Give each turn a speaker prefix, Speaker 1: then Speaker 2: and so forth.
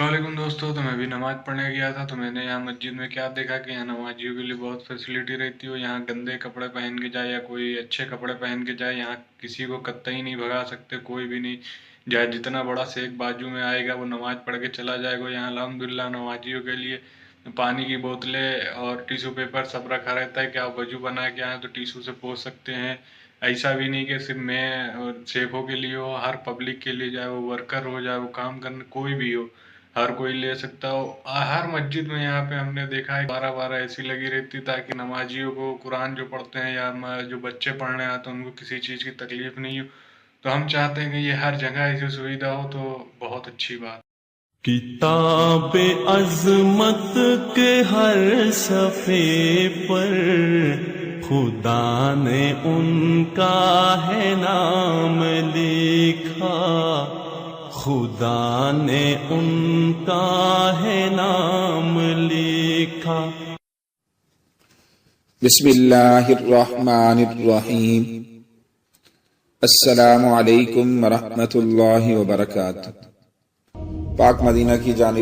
Speaker 1: वालेकुम दोस्तों। तो मैं भी नमाज पढ़ने गया था, तो मैंने यहाँ मस्जिद में क्या देखा कि यहाँ नमाजियों के लिए बहुत फैसिलिटी रहती है। यहाँ गंदे कपड़े पहन के जाए या कोई अच्छे कपड़े पहन के जाए, यहाँ किसी को कतई नहीं भगा सकते, कोई भी नहीं जाए। जितना बड़ा शेख बाजू में आएगा वो नमाज पढ़ के चला जाएगा। यहाँ अल्हम्दुलिल्लाह नमाजियों के लिए पानी की बोतलें और टिश्यू पेपर सब रखा रहता है कि आप वजू बना के आए तो टिश्यू से पोंछ सकते हैं। ऐसा भी नहीं कि सिर्फ मैं और शेखों के लिए हो, हर पब्लिक के लिए, चाहे वो वर्कर हो, चाहे वो काम करने कोई भी हो, हर कोई ले सकता हो। हर मस्जिद में यहाँ पे हमने देखा है 12-12 ऐसी लगी रहती ताकि नमाजियों को कुरान जो पढ़ते हैं या जो बच्चे पढ़ने आते हैं उनको किसी चीज़ की तकलीफ नहीं हो। तो हम चाहते हैं कि ये हर जगह ऐसी सुविधा हो, तो बहुत अच्छी बात।
Speaker 2: किताब अज़मत के हर सफ़े पर खुदा ने उनका है नाम लिखा, खुदा ने उनका है नाम लिखा।
Speaker 3: बिस्मिल्लाहिर्रहमानिर्रहीम। अस्सलामु अलैकुम वरहमतुल्लाहि वबरकातुहू। पाक मदीना की जानिब